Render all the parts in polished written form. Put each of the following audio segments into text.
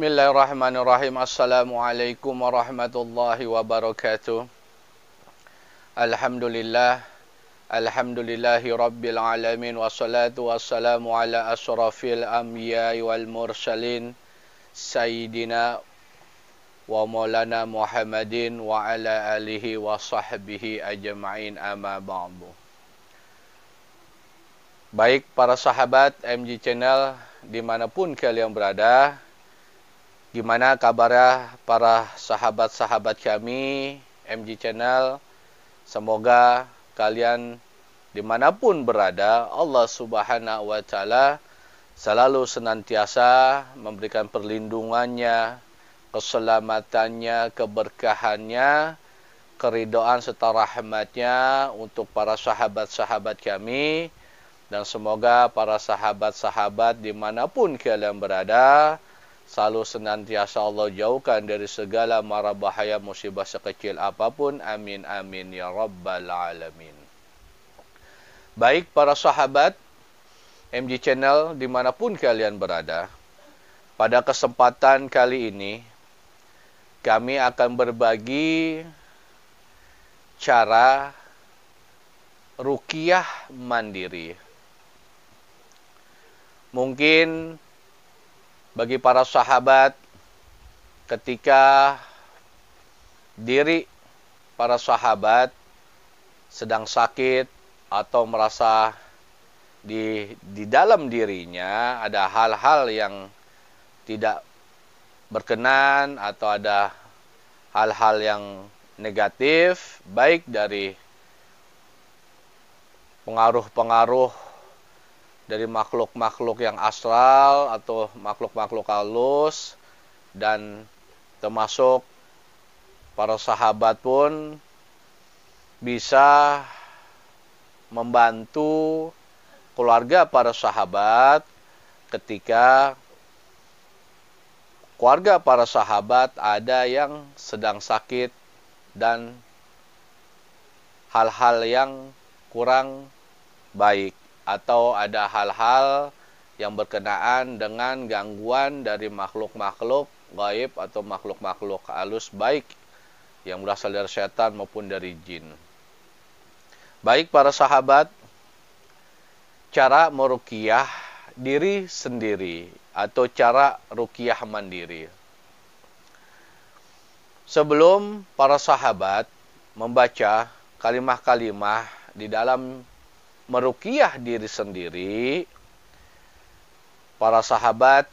Bismillahirrahmanirrahim. Assalamualaikum warahmatullahi wabarakatuh. Alhamdulillah. Alhamdulillahi rabbil alamin. Wassalatu wassalamu ala ashrafil anbiya'i wal mursalin. Sayyidina wa maulana Muhammadin wa ala alihi wa sahbihi ajma'in, amma ba'du. Baik para sahabat MG Channel dimanapun kalian berada, gimana kabarnya para sahabat-sahabat kami MG Channel? Semoga kalian dimanapun berada, Allah Subhanahu wa Ta'ala selalu senantiasa memberikan perlindungannya, keselamatannya, keberkahannya, keridhaan serta rahmatnya untuk para sahabat-sahabat kami. Dan semoga para sahabat-sahabat dimanapun kalian berada selalu senantiasa Allah jauhkan dari segala mara bahaya musibah sekecil apapun. Amin amin ya rabbal alamin. Baik para sahabat MG Channel dimanapun kalian berada, pada kesempatan kali ini kami akan berbagi cara ruqyah mandiri. Mungkin bagi para sahabat, ketika diri para sahabat sedang sakit atau merasa di dalam dirinya ada hal-hal yang tidak berkenan atau ada hal-hal yang negatif, baik dari pengaruh-pengaruh dari makhluk-makhluk yang astral atau makhluk-makhluk halus, dan termasuk para sahabat pun bisa membantu keluarga para sahabat ketika keluarga para sahabat ada yang sedang sakit dan hal-hal yang kurang baik, atau ada hal-hal yang berkenaan dengan gangguan dari makhluk-makhluk gaib atau makhluk-makhluk halus, baik yang berasal dari setan maupun dari jin. Baik para sahabat, cara meruqyah diri sendiri atau cara ruqyah mandiri. Sebelum para sahabat membaca kalimah-kalimah di dalam meruqyah diri sendiri, para sahabat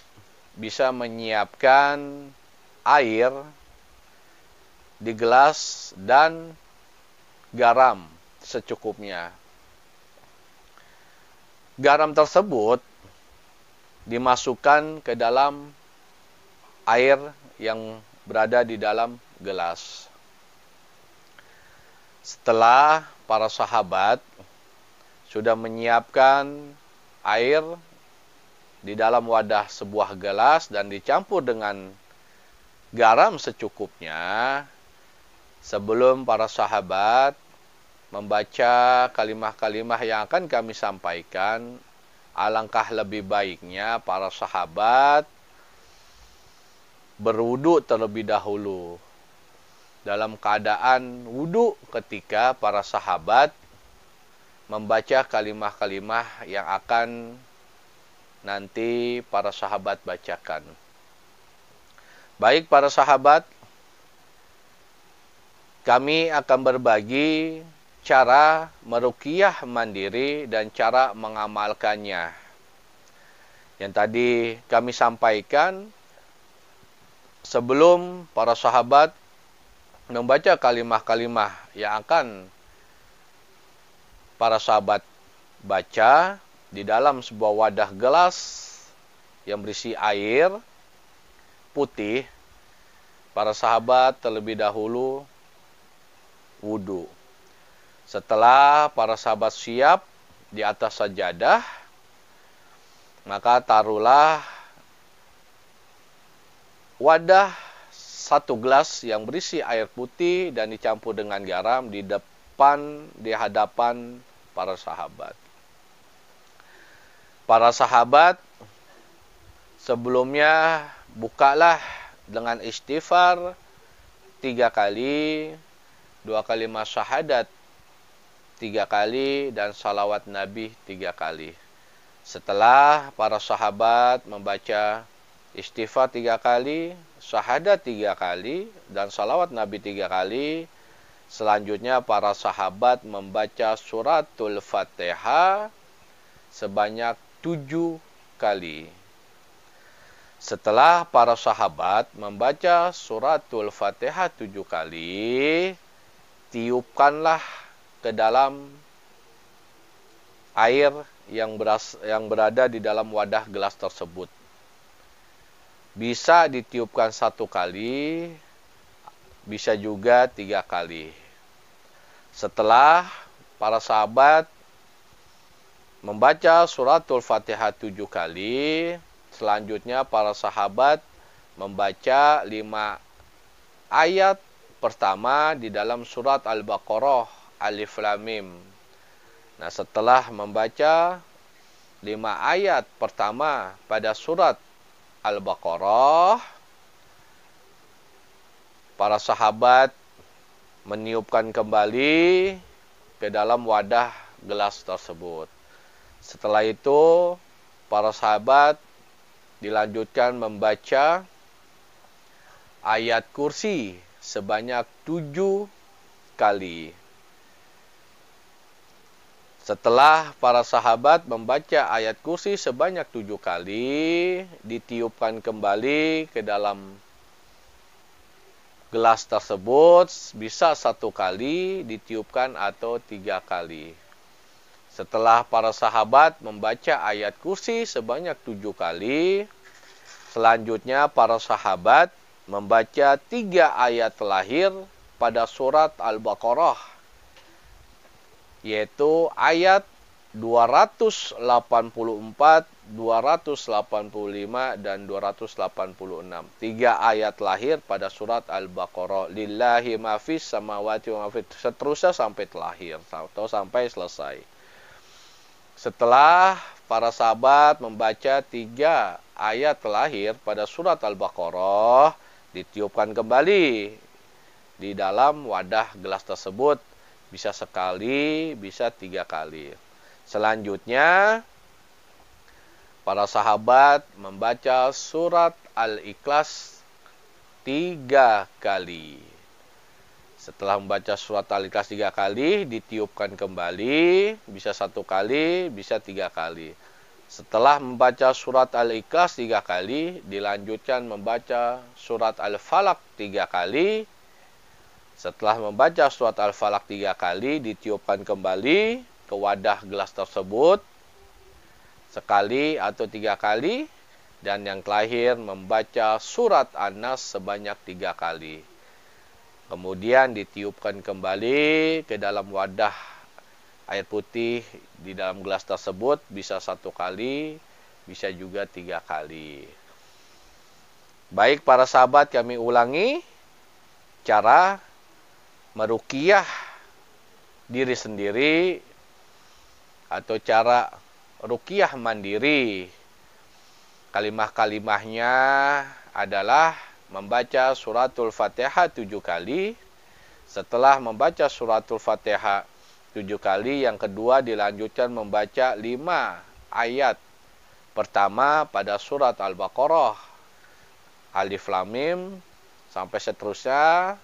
bisa menyiapkan air di gelas dan garam secukupnya. Garam tersebut dimasukkan ke dalam air yang berada di dalam gelas. Setelah para sahabat sudah menyiapkan air di dalam wadah sebuah gelas dan dicampur dengan garam secukupnya, sebelum para sahabat membaca kalimah-kalimah yang akan kami sampaikan, alangkah lebih baiknya para sahabat berwudu terlebih dahulu. Dalam keadaan wudu ketika para sahabat membaca kalimah-kalimah yang akan nanti para sahabat bacakan. Baik para sahabat, kami akan berbagi cara meruqyah mandiri dan cara mengamalkannya. Yang tadi kami sampaikan, sebelum para sahabat membaca kalimah-kalimah yang akan para sahabat baca di dalam sebuah wadah gelas yang berisi air putih, para sahabat terlebih dahulu wudu. Setelah para sahabat siap di atas sajadah, maka taruhlah wadah satu gelas yang berisi air putih dan dicampur dengan garam di hadapan para sahabat. Para sahabat sebelumnya bukalah dengan istighfar 3 kali, 2 kalimat syahadat 3 kali, dan salawat Nabi 3 kali. Setelah para sahabat membaca istighfar 3 kali, syahadat 3 kali, dan salawat Nabi 3 kali, selanjutnya para sahabat membaca suratul Fatihah sebanyak 7 kali. Setelah para sahabat membaca suratul Fatihah 7 kali, tiupkanlah ke dalam air yang berada di dalam wadah gelas tersebut. Bisa ditiupkan 1 kali, bisa juga 3 kali. Setelah para sahabat membaca suratul Fatihah 7 kali, selanjutnya para sahabat membaca 5 ayat pertama di dalam surat Al-Baqarah, Alif Lam Mim. Nah, setelah membaca 5 ayat pertama pada surat Al-Baqarah, para sahabat meniupkan kembali ke dalam wadah gelas tersebut. Setelah itu, para sahabat dilanjutkan membaca ayat kursi sebanyak 7 kali. Setelah para sahabat membaca ayat kursi sebanyak 7 kali, ditiupkan kembali ke dalam gelas tersebut, bisa 1 kali ditiupkan atau 3 kali. Setelah para sahabat membaca ayat kursi sebanyak 7 kali, selanjutnya para sahabat membaca 3 ayat terakhir pada surat Al-Baqarah, yaitu ayat 284, 285, dan 286. 3 ayat terakhir pada surat Al-Baqarah. Lillahi ma fis samawati wa ma fis, seterusnya sampai terakhir atau sampai selesai. Setelah para sahabat membaca 3 ayat terakhir pada surat Al-Baqarah, ditiupkan kembali di dalam wadah gelas tersebut, bisa sekali, bisa 3 kali. Selanjutnya, para sahabat membaca surat Al-Ikhlas 3 kali. Setelah membaca surat Al-Ikhlas 3 kali, ditiupkan kembali, bisa 1 kali, bisa 3 kali. Setelah membaca surat Al-Ikhlas 3 kali, dilanjutkan membaca surat Al-Falaq 3 kali. Setelah membaca surat Al-Falaq 3 kali, ditiupkan kembali ke wadah gelas tersebut, sekali atau 3 kali. Dan yang terakhir, membaca surat An-Nas sebanyak 3 kali. Kemudian ditiupkan kembali ke dalam wadah air putih di dalam gelas tersebut, bisa 1 kali, bisa juga 3 kali. Baik para sahabat, kami ulangi cara meruqyah diri sendiri atau cara ruqyah mandiri. Kalimah-kalimahnya adalah membaca suratul Fatihah 7 kali. Setelah membaca suratul Fatihah 7 kali, yang kedua dilanjutkan membaca 5 ayat pertama pada surat Al-Baqarah, Alif Lam Mim, sampai seterusnya.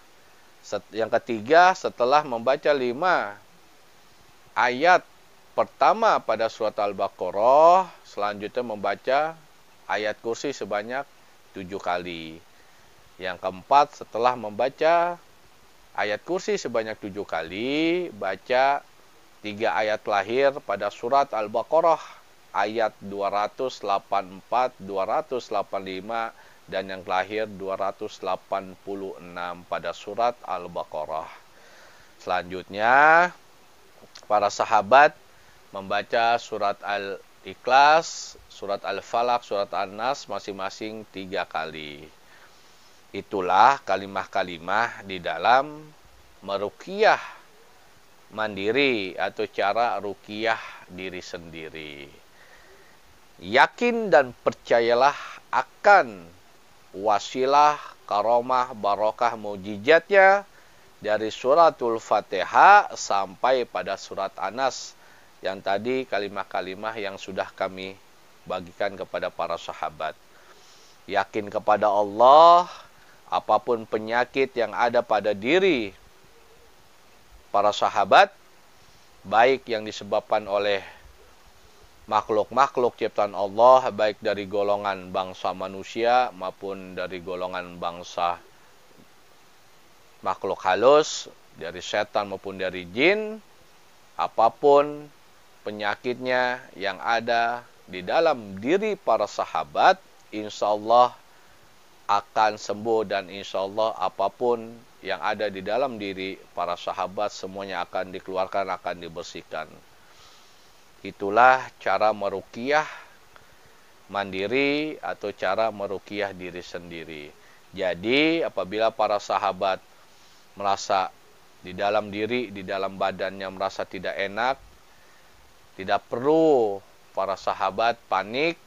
Yang ketiga, setelah membaca 5 ayat pertama pada surat Al-Baqarah, selanjutnya membaca ayat kursi sebanyak 7 kali. Yang keempat, setelah membaca ayat kursi sebanyak 7 kali, baca 3 ayat terakhir pada surat Al-Baqarah, ayat 284, 285, dan yang terakhir 286 pada surat Al-Baqarah. Selanjutnya, para sahabat membaca surat Al-Ikhlas, surat Al-Falaq, surat An-Nas masing-masing 3 kali. Itulah kalimah-kalimah di dalam meruqyah mandiri atau cara ruqyah diri sendiri. Yakin dan percayalah akan wasilah, karomah, barokah, mujizatnya dari suratul Fatihah sampai pada surat Anas yang tadi kalimah-kalimah yang sudah kami bagikan kepada para sahabat. Yakin kepada Allah, apapun penyakit yang ada pada diri para sahabat, baik yang disebabkan oleh makhluk-makhluk ciptaan Allah, baik dari golongan bangsa manusia maupun dari golongan bangsa makhluk halus, dari setan maupun dari jin, apapun penyakitnya yang ada di dalam diri para sahabat, insya Allah akan sembuh, dan insya Allah apapun yang ada di dalam diri para sahabat semuanya akan dikeluarkan, akan dibersihkan. Itulah cara meruqyah mandiri atau cara meruqyah diri sendiri. Jadi apabila para sahabat merasa di dalam diri, di dalam badannya merasa tidak enak, tidak perlu para sahabat panik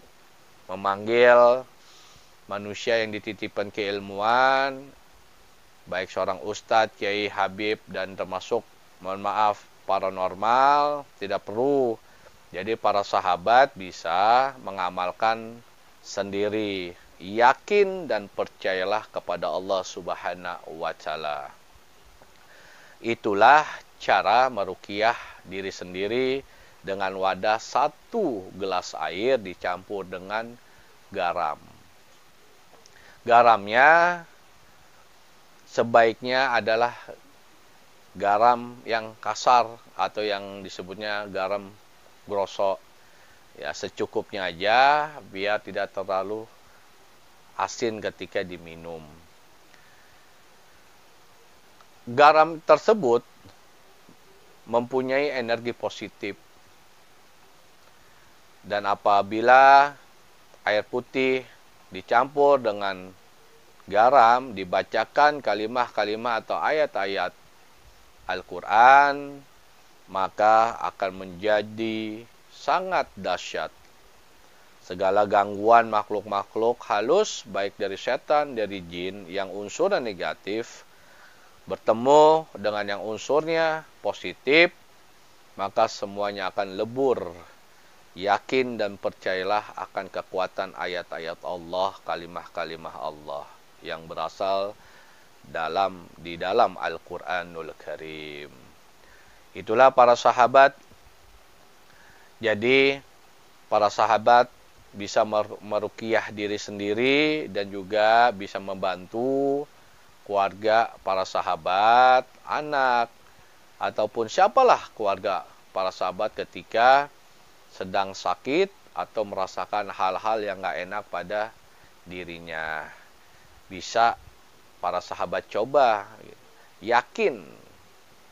memanggil manusia yang dititipkan keilmuan, baik seorang ustadz, kiai, habib, dan termasuk, mohon maaf, paranormal, tidak perlu. Jadi para sahabat bisa mengamalkan sendiri. Yakin dan percayalah kepada Allah Subhanahu wa Ta'ala. Itulah cara meruqyah diri sendiri dengan wadah 1 gelas air dicampur dengan garam. Garamnya sebaiknya adalah garam yang kasar atau yang disebutnya garam grosok. Ya, secukupnya aja biar tidak terlalu asin ketika diminum. Garam tersebut mempunyai energi positif. Dan apabila air putih dicampur dengan garam, dibacakan kalimah-kalimah atau ayat-ayat Al-Quran, maka akan menjadi sangat dahsyat. Segala gangguan makhluk-makhluk halus, baik dari setan, dari jin, yang unsurnya negatif, bertemu dengan yang unsurnya positif, maka semuanya akan lebur. Yakin dan percayalah akan kekuatan ayat-ayat Allah, kalimah-kalimah Allah yang berasal di dalam Al-Quranul Karim. Itulah para sahabat. Jadi para sahabat bisa meruqyah diri sendiri dan juga bisa membantu keluarga para sahabat, anak, ataupun siapalah keluarga para sahabat ketika sedang sakit atau merasakan hal-hal yang gak enak pada dirinya. Bisa para sahabat coba.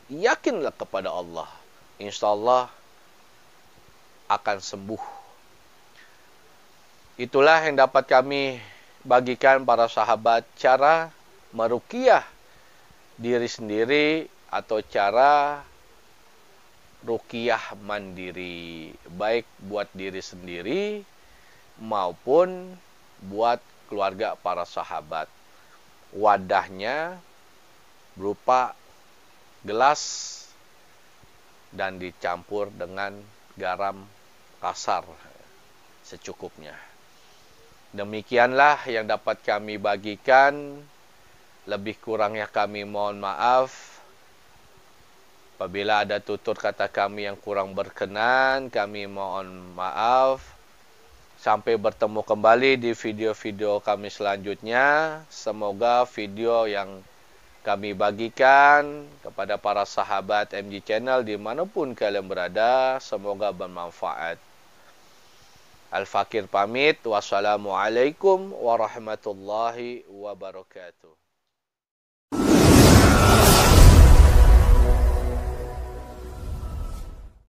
Yakinlah kepada Allah. Insya Allah akan sembuh. Itulah yang dapat kami bagikan para sahabat, cara meruqyah diri sendiri atau cara ruqyah mandiri, baik buat diri sendiri maupun buat keluarga para sahabat. Wadahnya berupa gelas dan dicampur dengan garam kasar secukupnya. Demikianlah yang dapat kami bagikan. Lebih kurangnya kami mohon maaf. Apabila ada tutur kata kami yang kurang berkenan, kami mohon maaf. Sampai bertemu kembali di video-video kami selanjutnya. Semoga video yang kami bagikan kepada para sahabat MG Channel dimanapun kalian berada, semoga bermanfaat. Al-Fakir pamit. Wassalamualaikum warahmatullahi wabarakatuh.